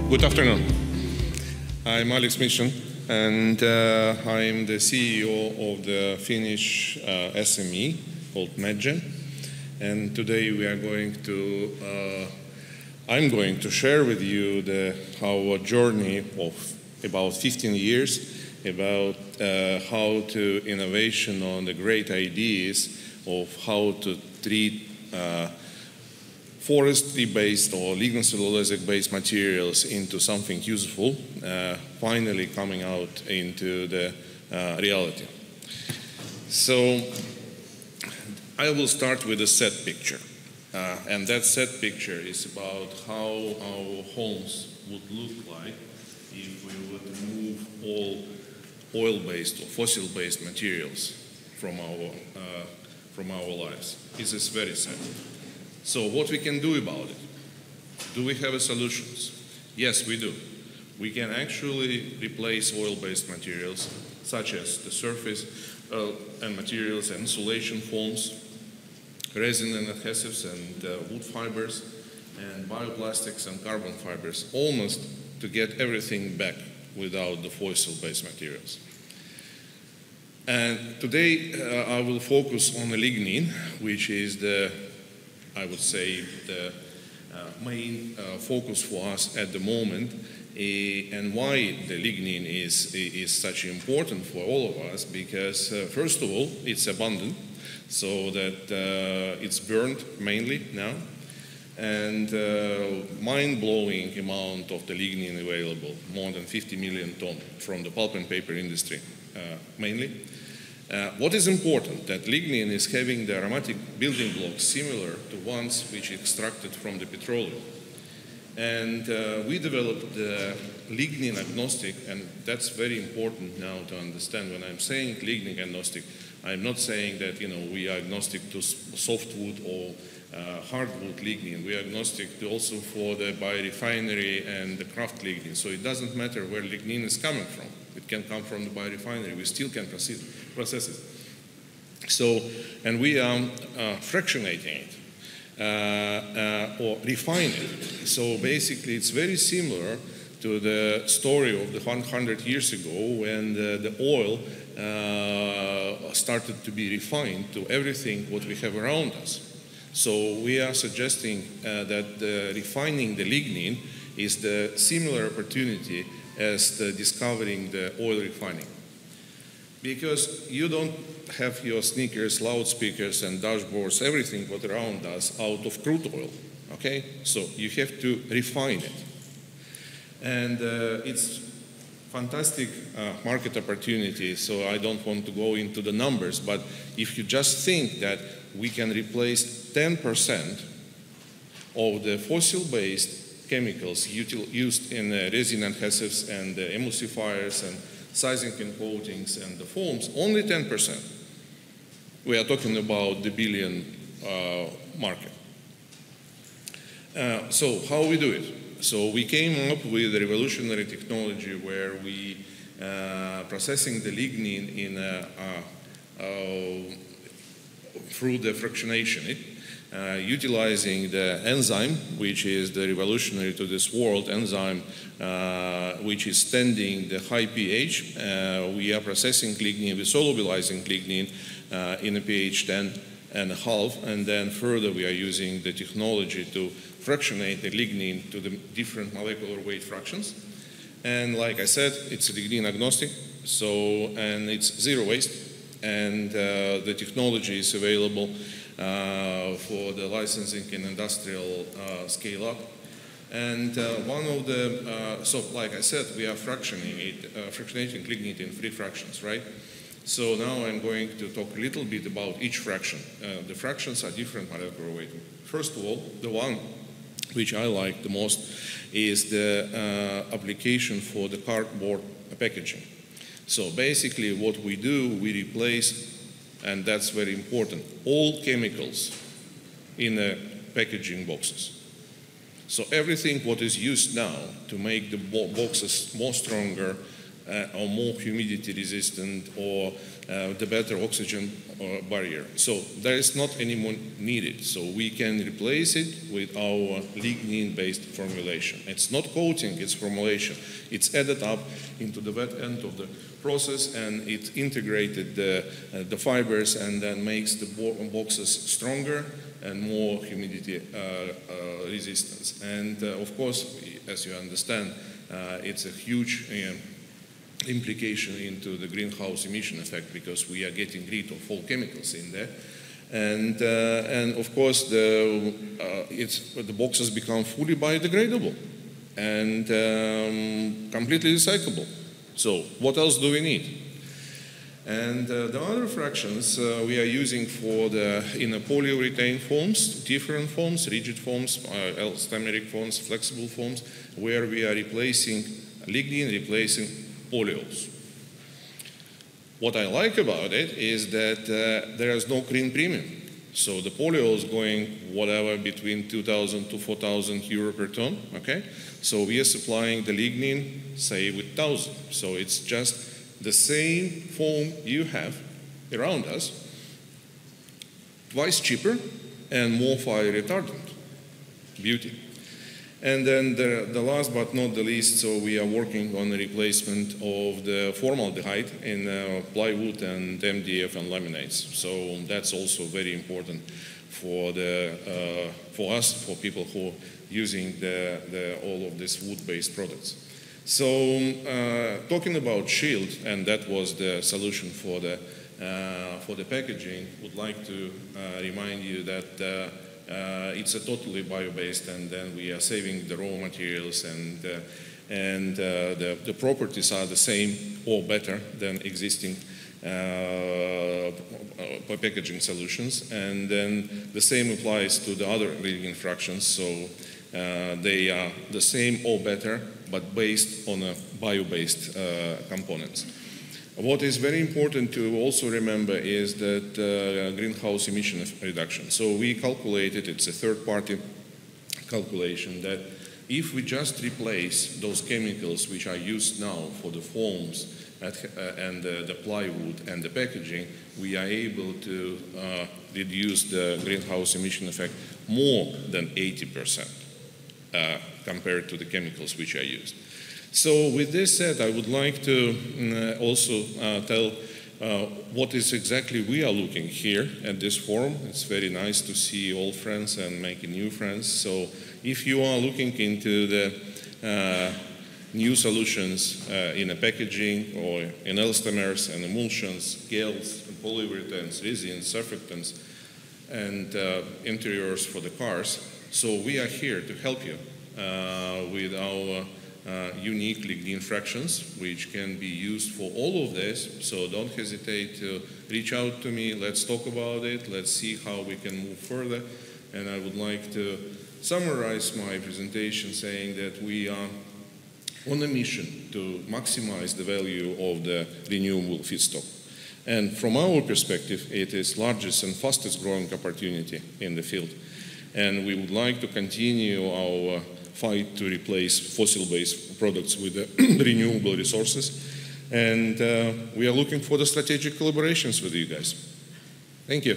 Good afternoon. I'm Michine, and I'm the CEO of the Finnish SME called MetGen. And today we are I'm going to share with you our journey of about 15 years about how to innovation on the great ideas of how to treat forestry-based or lignin cellulosic-based materials into something useful, finally coming out into the reality. So I will start with a set picture. And that set picture is about how our homes would look like if we would remove all oil-based or fossil-based materials from our lives. This is very sad. So what we can do about it? Do we have solutions? Yes, we do. We can actually replace oil-based materials, such as the surface and materials and insulation foams, resin and adhesives and wood fibers, and bioplastics and carbon fibers, almost to get everything back without the fossil-based materials. And today I will focus on the lignin, which is I would say the main focus for us at the moment, and why the lignin is such important for all of us, because first of all, it's abundant, so that it's burned mainly now, and mind-blowing amount of the lignin available, more than 50 million tons from the pulp and paper industry mainly. What is important, that lignin is having the aromatic building blocks similar to ones which extracted from the petroleum. And we developed the lignin agnostic, and that's very important now to understand. When I'm saying lignin agnostic, I'm not saying that we are agnostic to softwood or hardwood lignin. We are agnostic also for the biorefinery and the craft lignin. So it doesn't matter where lignin is coming from. It can come from the biorefinery. We still can process it. So, and we are fractionating it or refine it. So basically, it's very similar to the story of the 100 years ago when the oil started to be refined to everything what we have around us. So we are suggesting that refining the lignin is the similar opportunity as discovering the oil refining. Because you don't have your sneakers, loudspeakers, and dashboards, everything what around us out of crude oil, okay? So you have to refine it. And it's fantastic market opportunity, so I don't want to go into the numbers, but if you just think that we can replace 10% of the fossil-based chemicals used in resin adhesives and emulsifiers and sizing and coatings and the foams, only 10%. We are talking about the billion market. So how we do it? So we came up with a revolutionary technology where we processing the lignin through the fractionation. Utilizing the enzyme, which is the revolutionary to this world enzyme, which is standing the high pH. We are processing lignin, we're solubilizing lignin in a pH 10.5, and then further we are using the technology to fractionate the lignin to the different molecular weight fractions. And like I said, it's lignin agnostic, and it's zero waste, and the technology is available for the licensing in industrial scale-up. And one of the, so like I said, we are fractionating lignin in 3 fractions, right? So now I'm going to talk a little bit about each fraction. The fractions are different molecular weight. First of all, the one which I like the most is the application for the cardboard packaging. So basically what we do, we replace, and that's very important, all chemicals in the packaging boxes. So everything what is used now to make the boxes more stronger, or more humidity resistant, or the better oxygen barrier. So there is not anymore needed. So we can replace it with our lignin-based formulation. It's not coating, it's formulation. It's added up into the wet end of the process, and it integrated the fibers and then makes the boxes stronger and more humidity resistance. And of course, as you understand, it's a huge implication into the greenhouse emission effect, because we are getting rid of all chemicals in there. And of course, the boxes become fully biodegradable and completely recyclable. So what else do we need? And the other fractions we are using in the polyurethane foams, different foams, rigid foams, elastomeric foams, flexible foams, where we are replacing lignin, replacing polyols. What I like about it is that there is no green premium. So the polyols going whatever between 2,000 to 4,000 euro per ton, okay? So we are supplying the lignin, say, with 1,000. So it's just the same foam you have around us, twice cheaper and more fire retardant. Beauty. And then the last but not the least, so we are working on the replacement of the formaldehyde in plywood and MDF and laminates. So that's also very important for us, for people who are using all of these wood-based products. So talking about shield, and that was the solution for the packaging, would like to remind you that it's a totally bio-based, and then we are saving the raw materials, and the properties are the same or better than existing packaging solutions. And then the same applies to the other lignin fractions. So they are the same or better, but based on a bio-based components. What is very important to also remember is that greenhouse emission reduction. So we calculated, it's a third-party calculation, that if we just replace those chemicals which are used now for the foams and the plywood and the packaging, we are able to reduce the greenhouse emission effect more than 80% compared to the chemicals which are used. So with this said, I would like to also tell what is exactly we are looking here at this forum. It's very nice to see old friends and making new friends. So if you are looking into the new solutions in a packaging or in elastomers and emulsions, gels, polyurethanes, resins, surfactants, and interiors for the cars, so we are here to help you with our unique lignin fractions, which can be used for all of this. So don't hesitate to reach out to me. Let's talk about it. Let's see how we can move further. And I would like to summarize my presentation saying that we are on a mission to maximize the value of the renewable feedstock. And from our perspective, it is largest and fastest growing opportunity in the field. And we would like to continue our fight to replace fossil-based products with renewable resources. And we are looking for the strategic collaborations with you guys. Thank you.